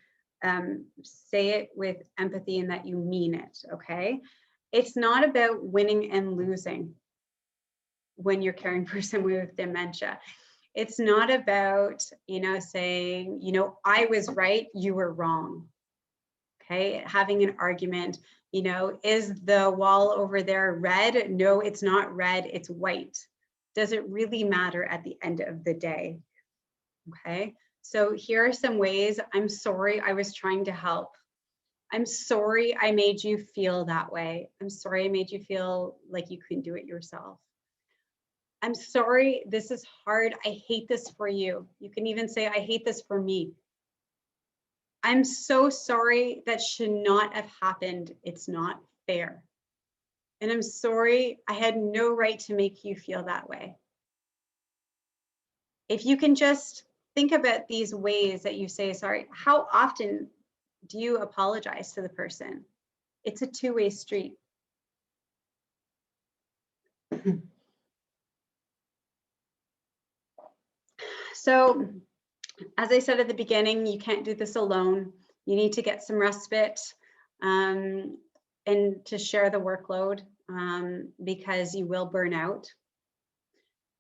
say it with empathy, and that you mean it, okay? It's not about winning and losing when you're caring for someone with dementia. It's not about, saying, I was right, you were wrong. Okay, having an argument, is the wall over there red? No, it's not red, it's white. Does it really matter at the end of the day? Okay, so here are some ways. I'm sorry, I was trying to help. I'm sorry I made you feel that way. I'm sorry I made you feel like you couldn't do it yourself. I'm sorry, this is hard. I hate this for you. You can even say, I hate this for me. I'm so sorry, that should not have happened. It's not fair. And I'm sorry, I had no right to make you feel that way. If you can just think about these ways that you say sorry, how often do you apologize to the person? It's a two-way street. So as I said at the beginning, you can't do this alone. You need to get some respite and to share the workload because you will burn out.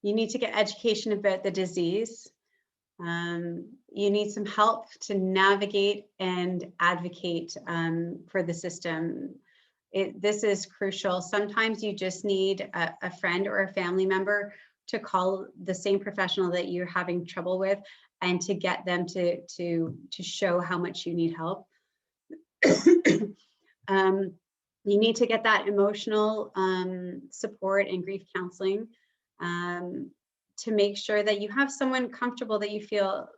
You need to get education about the disease. You need some help to navigate and advocate for the system. This is crucial. Sometimes you just need a friend or a family member to call the same professional that you're having trouble with and to get them to show how much you need help. You need to get that emotional support and grief counseling to make sure that you have someone comfortable that you feel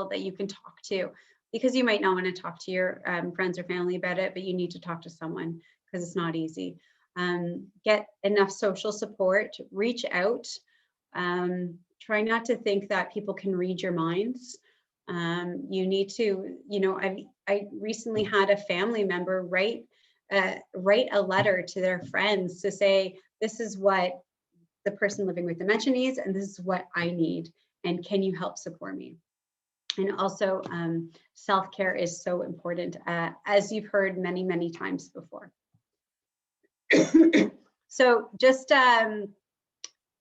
that you can talk to, because you might not want to talk to your friends or family about it, but you need to talk to someone because it's not easy. Get enough social support, reach out. Try not to think that people can read your minds. You need to, I recently had a family member write a letter to their friends to say, this is what the person living with dementia needs, and this is what I need, and can you help support me? And also, self-care is so important, as you've heard many, many times before. So just a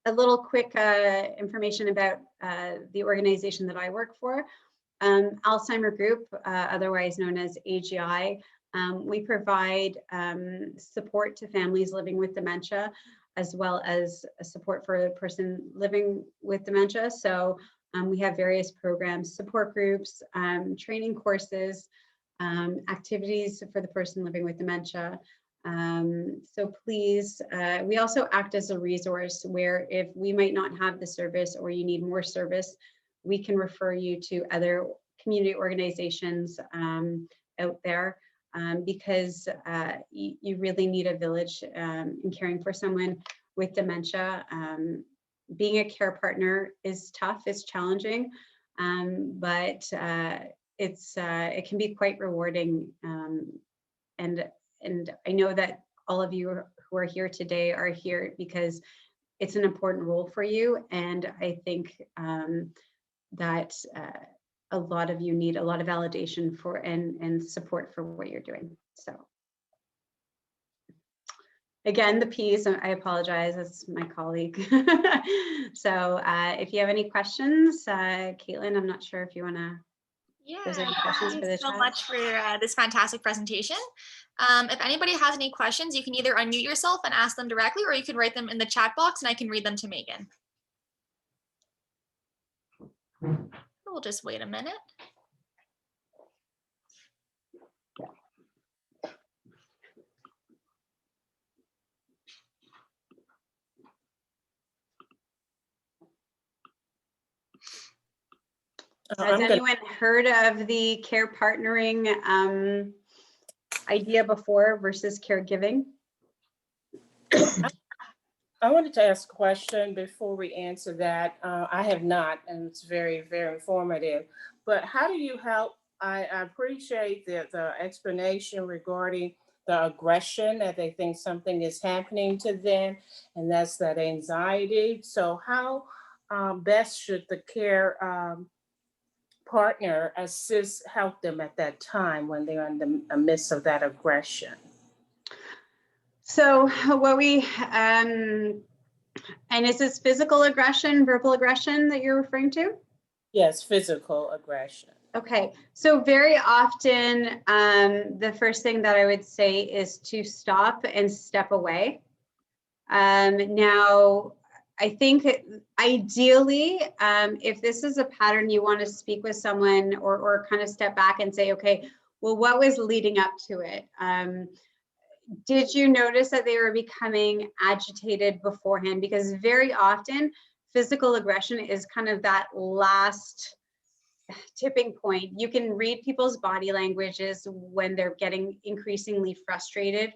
little quick information about the organization that I work for, Alzheimer Group, otherwise known as AGI. We provide support to families living with dementia, as well as support for a person living with dementia. So we have various programs, support groups, training courses, activities for the person living with dementia. So please, we also act as a resource where if we might not have the service or you need more service, we can refer you to other community organizations out there. Because you really need a village in caring for someone with dementia. Being a care partner is tough, it's challenging, but it can be quite rewarding. And I know that all of you who are here today are here because it's an important role for you. And I think that a lot of you need a lot of validation for and support for what you're doing. So again, the P's, I apologize, that's my colleague. So if you have any questions, Caitlin, I'm not sure if you want to. Yeah, there's any questions for the so chat? much for this fantastic presentation. If anybody has any questions, you can either unmute yourself and ask them directly, or you can write them in the chat box and I can read them to Megan. We'll just wait a minute. Has anyone heard of the care partnering idea before versus caregiving? I wanted to ask a question before we answer that. I have not, and it's very, very informative. But how do you help? I appreciate the explanation regarding the aggression, that they think something is happening to them, and that's that anxiety. So how best should the care partner help them at that time when they're in the midst of that aggression? So what we, and is this physical aggression, verbal aggression that you're referring to? Yes, physical aggression. Okay, so very often the first thing that I would say is to stop and step away. Now, I think ideally, if this is a pattern, you want to speak with someone or kind of step back and say, okay, well, what was leading up to it? Did you notice that they were becoming agitated beforehand? Because very often physical aggression is kind of that last tipping point. You can read people's body languages when they're getting increasingly frustrated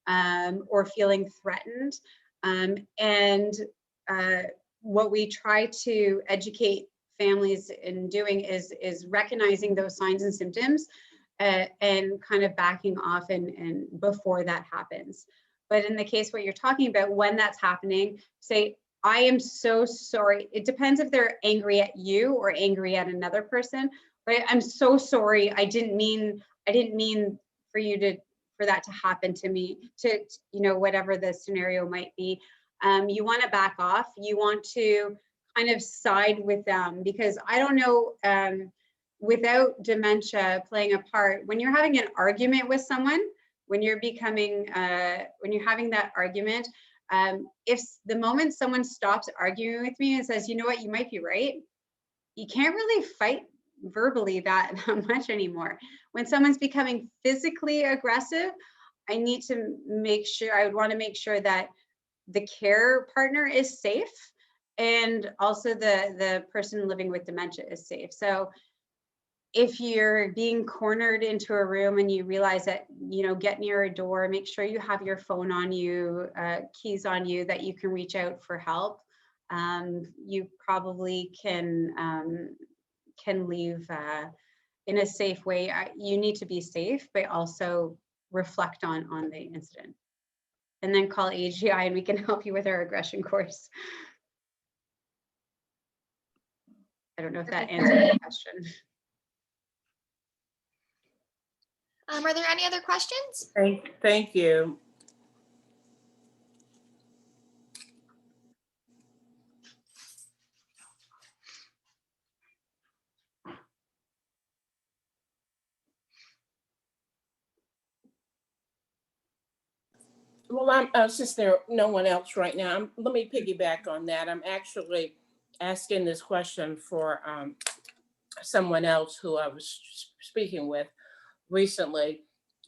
or feeling threatened. What we try to educate families in doing is recognizing those signs and symptoms and kind of backing off and before that happens. But in the case what you're talking about, when that's happening, say, I am so sorry. It depends if they're angry at you or angry at another person, but I'm so sorry. I didn't mean for you to, for that to happen to me, to, you know, whatever the scenario might be. You want to back off. You want to kind of side with them, because I don't know, without dementia playing a part, when you're having an argument with someone, when you're having that argument, if the moment someone stops arguing with me and says, you know what, you might be right, you can't really fight verbally that much anymore. When someone's becoming physically aggressive, I would want to make sure that the care partner is safe, and also the person living with dementia is safe. So if you're being cornered into a room and you realize that, you know, get near a door, make sure you have your phone on you, keys on you, that you can reach out for help. You probably can leave in a safe way. You need to be safe, but also reflect on the incident, and then call AGI and we can help you with our aggression course. I don't know if that answered the question. Are there any other questions? Thank you. Well, since there's no one else right now, let me piggyback on that. I'm actually asking this question for someone else who I was speaking with recently,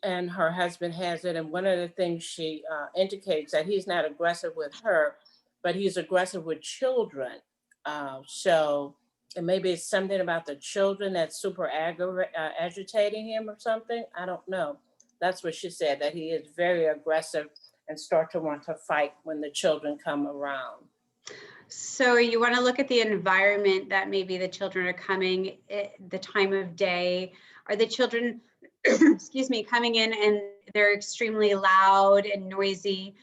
and her husband has it. And one of the things she indicates that he's not aggressive with her, but he's aggressive with children. So, and maybe it's something about the children that's super agitating him or something. I don't know. That's what she said, that he is very aggressive and start to want to fight when the children come around. So you want to look at the environment that maybe the children are coming, the time of day. Are the children, excuse me, coming in and they're extremely loud and noisy?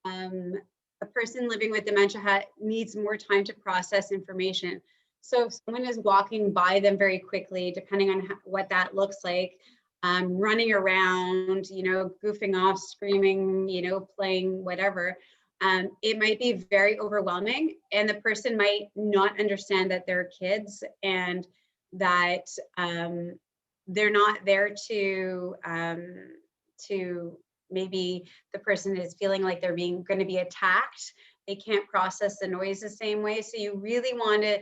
A person living with dementia needs more time to process information. So if someone is walking by them very quickly, depending on what that looks like, running around, you know, goofing off, screaming, you know, playing whatever, it might be very overwhelming, and the person might not understand that they're kids and that they're not there to maybe the person is feeling like they're going to be attacked. They can't process the noise the same way. So you really want to,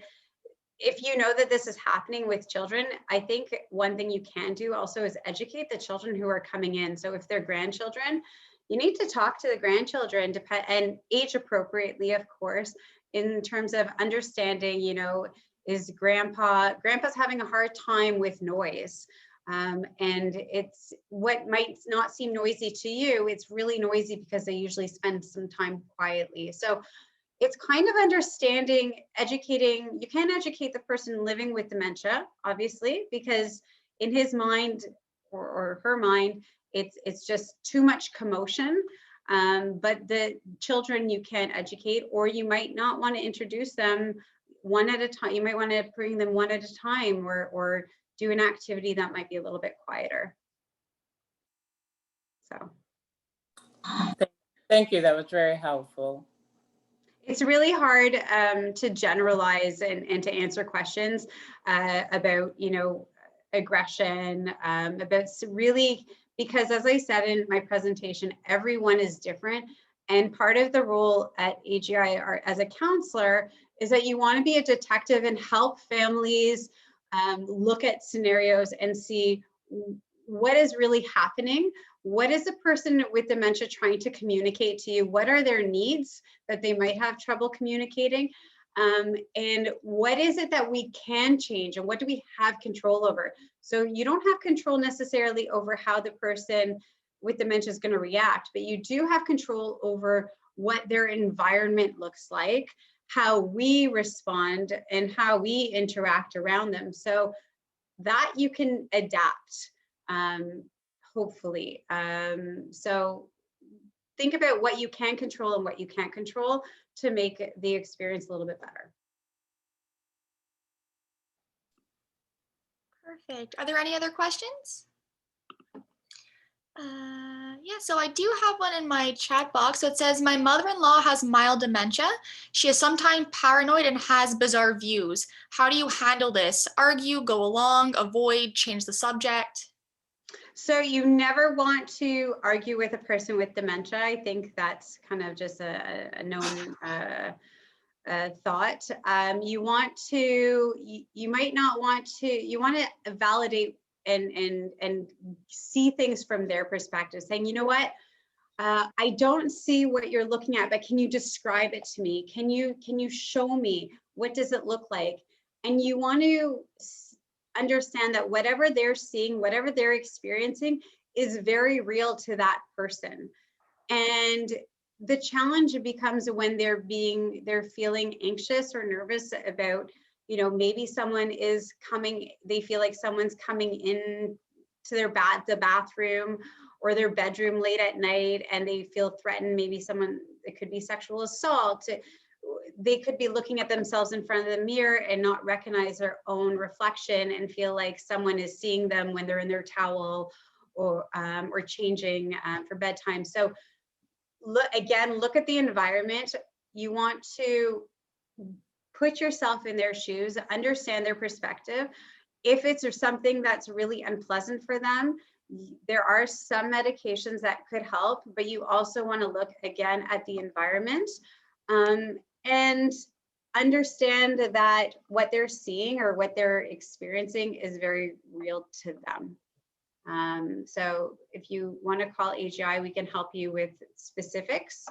if you know that this is happening with children, I think one thing you can do also is educate the children who are coming in. So if they're grandchildren, you need to talk to the grandchildren and age appropriately, of course, in terms of understanding, you know, is grandpa's having a hard time with noise. And it's what might not seem noisy to you, it's really noisy because they usually spend some time quietly. So it's kind of understanding, educating. You can't educate the person living with dementia, obviously, because in his mind or her mind, it's just too much commotion. But the children you can educate, or you might not want to introduce them one at a time. You might want to bring them one at a time, or do an activity that might be a little bit quieter. So. Thank you. That was very helpful. It's really hard to generalize and to answer questions about, you know, aggression, about really, because as I said in my presentation, everyone is different. And part of the role at AGI or as a counselor is that you want to be a detective and help families look at scenarios and see what is really happening. What is a person with dementia trying to communicate to you? What are their needs that they might have trouble communicating? And what is it that we can change, and what do we have control over? So you don't have control necessarily over how the person with dementia is going to react, but you do have control over what their environment looks like, how we respond, and how we interact around them. So that you can adapt, hopefully. So think about what you can control and what you can't control, to make the experience a little bit better. Perfect. Are there any other questions? Yeah, so I do have one in my chat box. So it says, my mother-in-law has mild dementia. She is sometimes paranoid and has bizarre views. How do you handle this? Argue, go along, avoid, change the subject? So you never want to argue with a person with dementia. I think that's kind of just a known thought. You want to, you might not want to, you want to validate and see things from their perspective, saying, you know what, I don't see what you're looking at, but can you describe it to me? Can you show me, what does it look like? And you want to understand that whatever they're seeing, whatever they're experiencing is very real to that person. And the challenge becomes when they're feeling anxious or nervous about, you know, maybe someone is coming, they feel like someone's coming in to the bathroom or their bedroom late at night, and they feel threatened. Maybe someone, it could be sexual assault. They could be looking at themselves in front of the mirror and not recognize their own reflection and feel like someone is seeing them when they're in their towel or changing for bedtime. So look at the environment. You want to put yourself in their shoes, understand their perspective. If it's something that's really unpleasant for them, there are some medications that could help, but you also want to look again at the environment and understand that what they're seeing or what they're experiencing is very real to them. So if you want to call AGI, we can help you with specifics,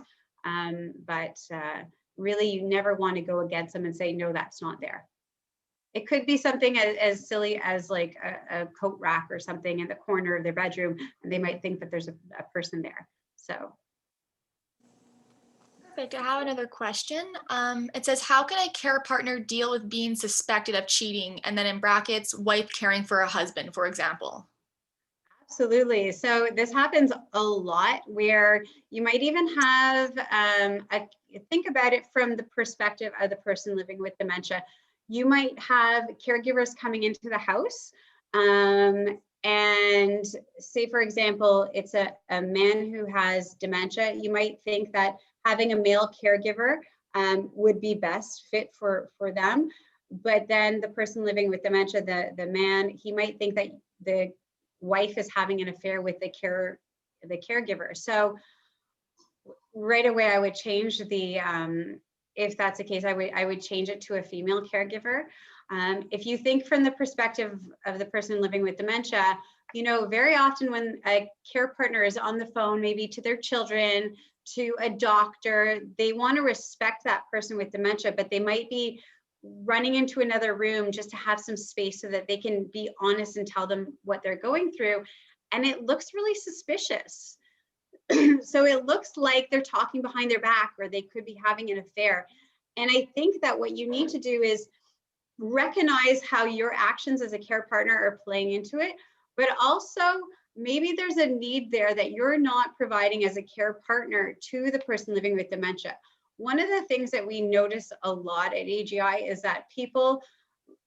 but really you never want to go against them and say, no, that's not there. It could be something as silly as like a coat rack or something in the corner of their bedroom, and they might think that there's a person there. So. Perfect. I have another question. It says, how can a care partner deal with being suspected of cheating? And then in brackets, wife caring for a husband, for example. Absolutely. So this happens a lot where you might even have, think about it from the perspective of the person living with dementia. You might have caregivers coming into the house and say, for example, it's a man who has dementia. You might think that having a male caregiver would be best fit for them. But then the person living with dementia, the man, he might think that the wife is having an affair with the caregiver. So right away, I would change the, if that's the case, I would change it to a female caregiver. If you think from the perspective of the person living with dementia, you know, very often when a care partner is on the phone, maybe to their children, to a doctor, they want to respect that person with dementia, but they might be running into another room just to have some space so that they can be honest and tell them what they're going through. And it looks really suspicious. So it looks like they're talking behind their back, or they could be having an affair. And I think that what you need to do is recognize how your actions as a care partner are playing into it, but also maybe there's a need there that you're not providing as a care partner to the person living with dementia. One of the things that we notice a lot at AGI is that people,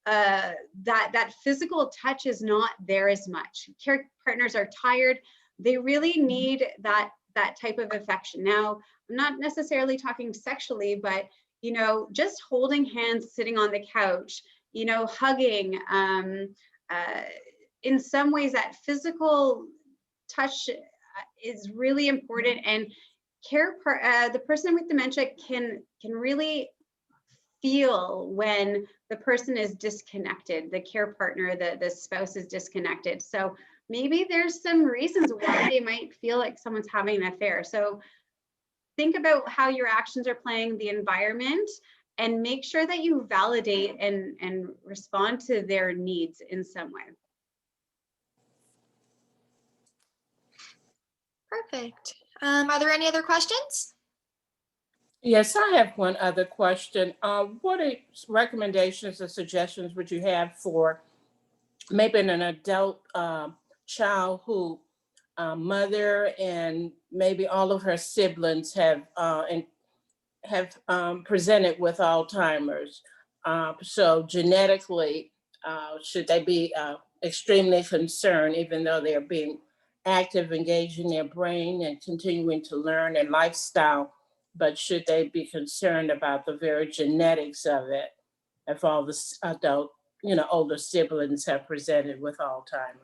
that physical touch is not there as much. Care partners are tired. They really need that type of affection. Now, I'm not necessarily talking sexually, but you know, just holding hands, sitting on the couch, you know, hugging. In some ways, that physical touch is really important. And the person with dementia can really feel when the person is disconnected, the care partner, the spouse is disconnected. So maybe there's some reasons why they might feel like someone's having an affair. So think about how your actions are playing the environment, and make sure that you validate and respond to their needs in some way. Perfect. Are there any other questions? Yes, I have one other question. What recommendations or suggestions would you have for maybe an adult child who mother and maybe all of her siblings have have presented with Alzheimer's. So genetically, should they be extremely concerned, even though they're being active, engaged in their brain and continuing to learn and lifestyle, but should they be concerned about the very genetics of it if all the adult, older siblings have presented with Alzheimer's?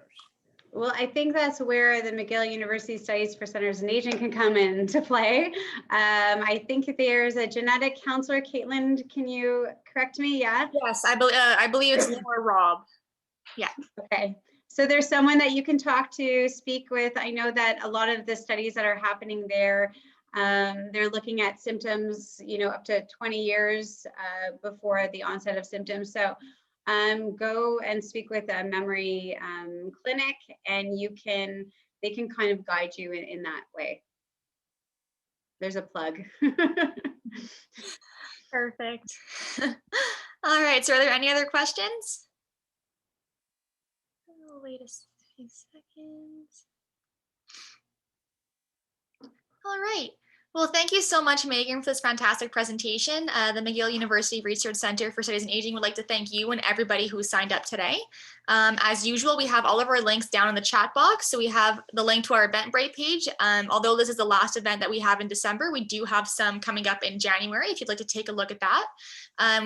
Well, I think that's where the McGill University Studies for Centers and Aging can come into play. I think there's a genetic counselor. Caitlin, can you correct me? Yeah. Yes, I believe it's Laura Robb. Yeah. Okay. So there's someone that you can talk to, speak with. I know that a lot of the studies that are happening there, they're looking at symptoms, up to 20 years before the onset of symptoms. So go and speak with a memory clinic, and they can kind of guide you in that way. There's a plug. Perfect. All right, so are there any other questions? Oh, wait a few seconds. All right. Well, thank you so much, Megan, for this fantastic presentation. The McGill University Research Center for Studies in Aging would like to thank you and everybody who signed up today. As usual, we have all of our links down in the chat box. So we have the link to our Eventbrite page. Although this is the last event that we have in December, we do have some coming up in January if you'd like to take a look at that.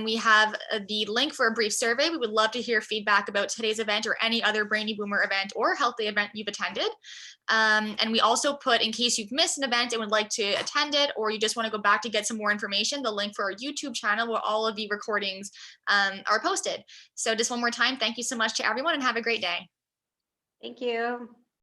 We have the link for a brief survey. We would love to hear feedback about today's event or any other Brainy Boomer event or Health Day event you've attended. And we also put, in case you've missed an event and would like to attend it, or you just want to go back to get some more information, the link for our YouTube channel where all of the recordings are posted. So just one more time, thank you so much to everyone and have a great day. Thank you.